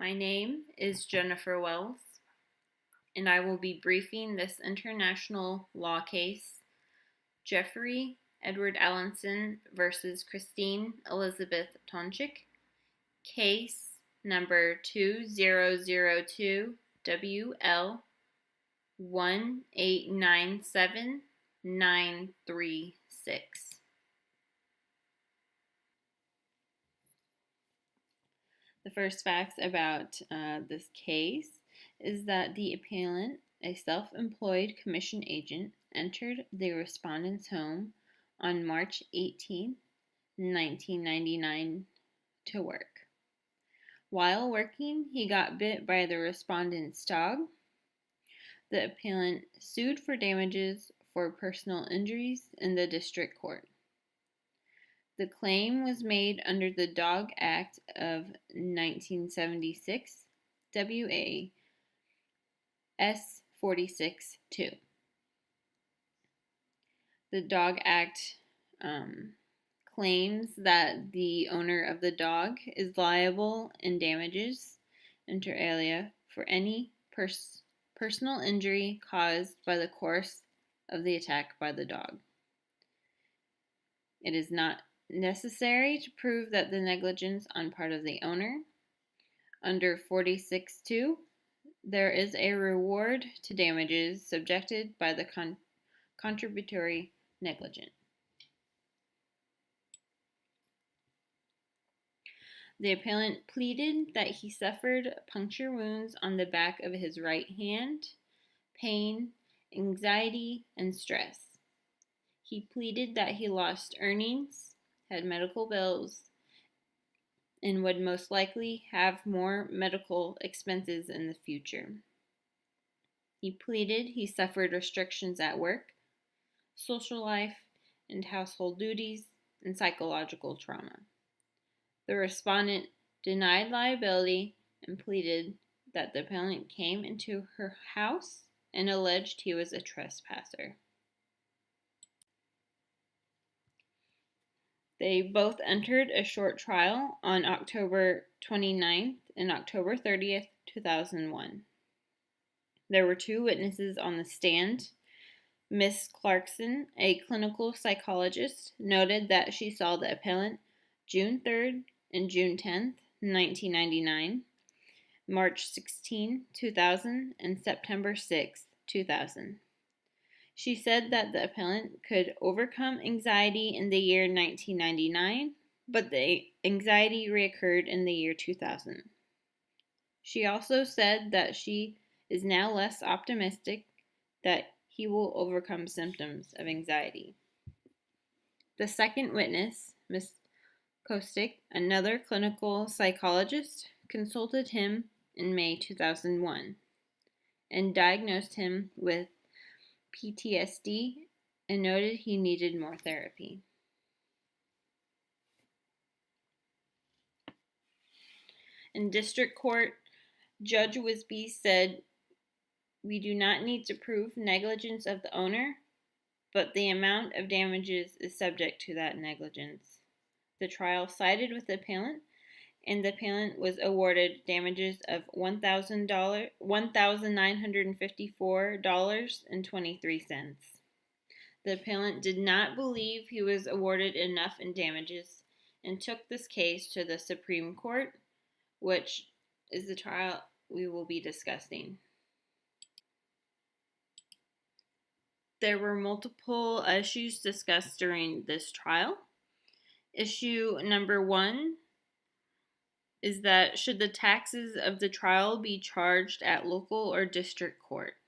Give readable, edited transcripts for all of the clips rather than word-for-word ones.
My name is Jennifer Wells, and I will be briefing this international law case, Jeffrey Edward Allenson versus Christine Elizabeth Tonchik, case number 2002 WL 1897936. The first facts about this case is that the appellant, a self-employed commission agent, entered the respondent's home on March 18, 1999 to work. While working, he got bit by the respondent's dog. The appellant sued for damages for personal injuries in the district court. The claim was made under the Dog Act of 1976, WA S46-2. The Dog Act claims that the owner of the dog is liable in damages, inter alia, for any personal injury caused by the course of the attack by the dog. It is not necessary to prove that the negligence on part of the owner. Under 46-2, there is a reward to damages subjected by the contributory negligent. The appellant pleaded that he suffered puncture wounds on the back of his right hand, pain, anxiety, and stress. He pleaded that he lost earnings, had medical bills, and would most likely have more medical expenses in the future. He pleaded he suffered restrictions at work, social life, and household duties, and psychological trauma. The respondent denied liability and pleaded that the appellant came into her house and alleged he was a trespasser. They both entered a short trial on October 29th and October 30th, 2001. There were two witnesses on the stand. Miss Clarkson, a clinical psychologist, noted that she saw the appellant June 3rd and June 10th, 1999, March 16, 2000, and September 6, 2000. She said that the appellant could overcome anxiety in the year 1999, but the anxiety reoccurred in the year 2000. She also said that she is now less optimistic that he will overcome symptoms of anxiety. The second witness, Ms. Kostick, another clinical psychologist, consulted him in May 2001 and diagnosed him with PTSD and noted he needed more therapy. In district court, Judge Wisby said, "We do not need to prove negligence of the owner, but the amount of damages is subject to that negligence." The trial sided with the appellant, and the appellant was awarded damages of $1,954.23. The appellant did not believe he was awarded enough in damages and took this case to the Supreme Court, which is the trial we will be discussing. There were multiple issues discussed during this trial. Issue number 1 is that should the taxes of the trial be charged at local or district court?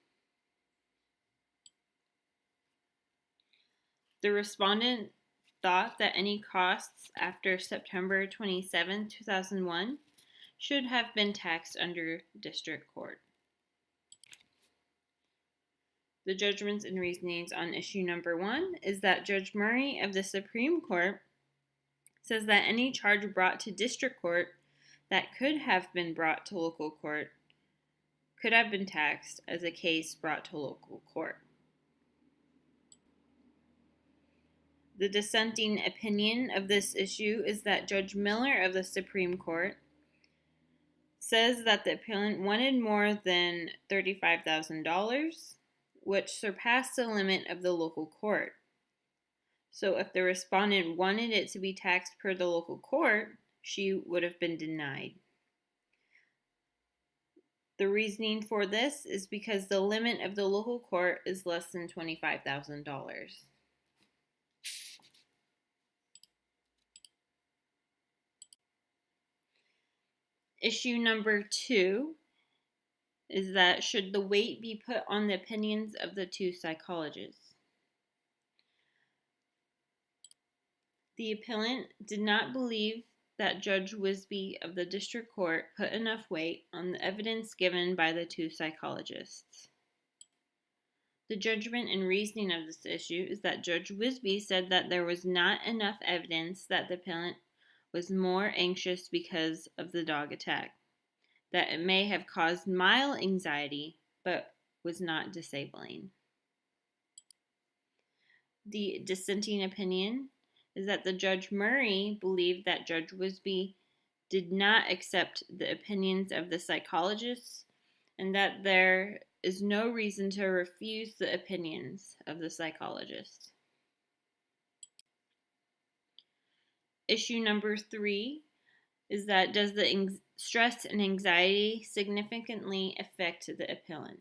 The respondent thought that any costs after September 27, 2001 should have been taxed under district court. The judgments and reasonings on issue number 1 is that Judge Murray of the Supreme Court says that any charge brought to district court that could have been brought to local court could have been taxed as a case brought to local court. The dissenting opinion of this issue is that Judge Miller of the Supreme Court says that the appellant wanted more than $35,000, which surpassed the limit of the local court. So if the respondent wanted it to be taxed per the local court, she would have been denied. The reasoning for this is because the limit of the local court is less than $25,000. Issue number 2 is that should the weight be put on the opinions of the two psychologists? The appellant did not believe that Judge Wisby of the District Court put enough weight on the evidence given by the two psychologists. The judgment and reasoning of this issue is that Judge Wisby said that there was not enough evidence that the appellant was more anxious because of the dog attack, that it may have caused mild anxiety but was not disabling. The dissenting opinion is that the Judge Murray believed that Judge Wisby did not accept the opinions of the psychologists and that there is no reason to refuse the opinions of the psychologists. Issue number 3 is that does the stress and anxiety significantly affect the appellant?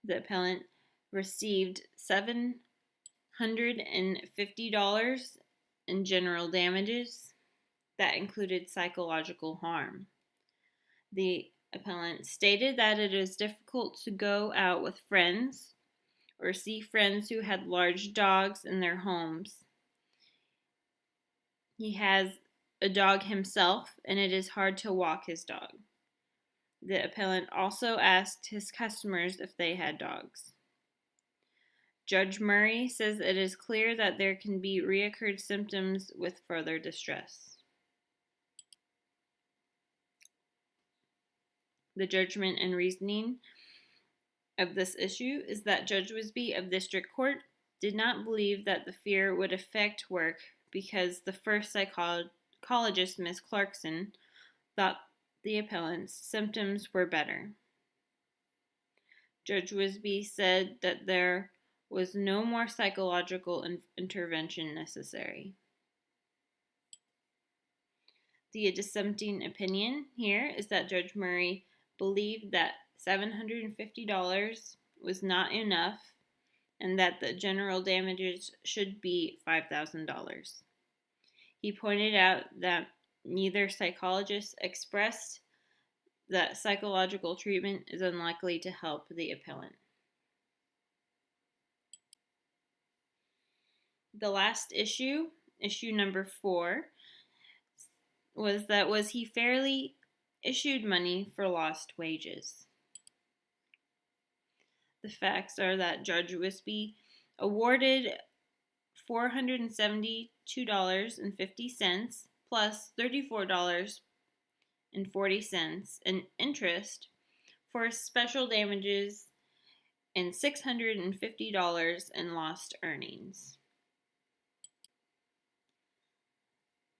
The appellant received $750 in general damages that included psychological harm. The appellant stated that it is difficult to go out with friends or see friends who had large dogs in their homes. He has a dog himself, and it is hard to walk his dog. The appellant also asked his customers if they had dogs. Judge Murray says it is clear that there can be reoccurred symptoms with further distress. The judgment and reasoning of this issue is that Judge Wisby of District Court did not believe that the fear would affect work because the first psychologist, Ms. Clarkson, thought the appellant's symptoms were better. Judge Wisby said that there was no more psychological intervention necessary. The dissenting opinion here is that Judge Murray believed that $750 was not enough and that the general damages should be $5,000. He pointed out that neither psychologist expressed that psychological treatment is unlikely to help the appellant. The last issue, issue number 4, was he fairly issued money for lost wages? The facts are that Judge Wisby awarded $472.50 plus $34.40 in interest for special damages and $650 in lost earnings.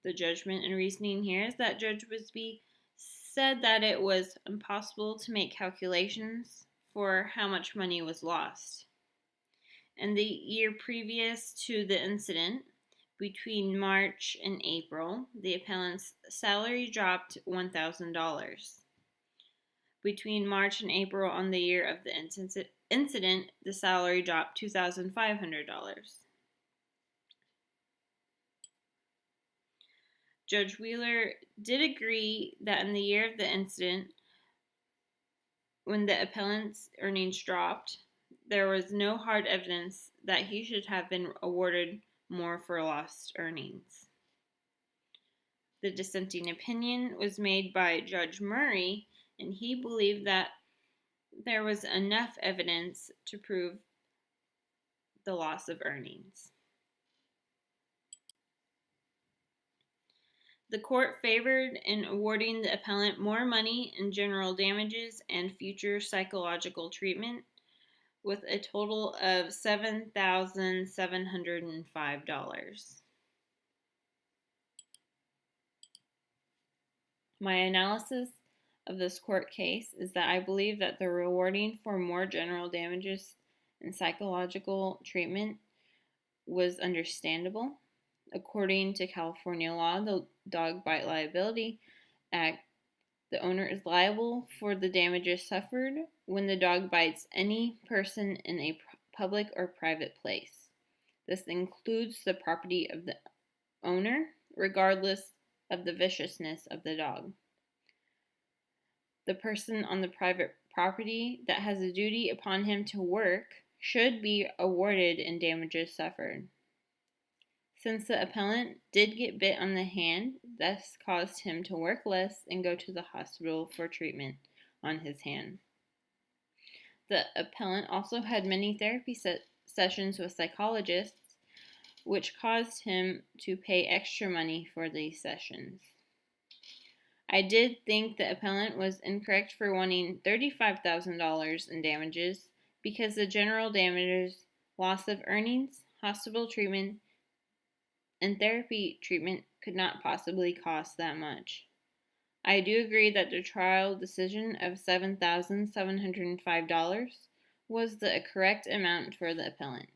The judgment and reasoning here is that Judge Wisby said that it was impossible to make calculations for how much money was lost. In the year previous to the incident, between March and April, the appellant's salary dropped $1,000. Between March and April on the year of the incident, the salary dropped $2,500. Judge Wheeler did agree that in the year of the incident, when the appellant's earnings dropped, there was no hard evidence that he should have been awarded more for lost earnings. The dissenting opinion was made by Judge Murray, and he believed that there was enough evidence to prove the loss of earnings. The court favored in awarding the appellant more money in general damages and future psychological treatment, with a total of $7,705. My analysis of this court case is that I believe that the rewarding for more general damages and psychological treatment was understandable. According to California law, the Dog Bite Liability Act, the owner is liable for the damages suffered when the dog bites any person in a public or private place. This includes the property of the owner, regardless of the viciousness of the dog. The person on the private property that has a duty upon him to work should be awarded in damages suffered. Since the appellant did get bit on the hand, this caused him to work less and go to the hospital for treatment on his hand. The appellant also had many therapy sessions with psychologists, which caused him to pay extra money for these sessions. I did think the appellant was incorrect for wanting $35,000 in damages because the general damages, loss of earnings, hospital treatment, and therapy treatment could not possibly cost that much. I do agree that the trial decision of $7,705 was the correct amount for the appellant.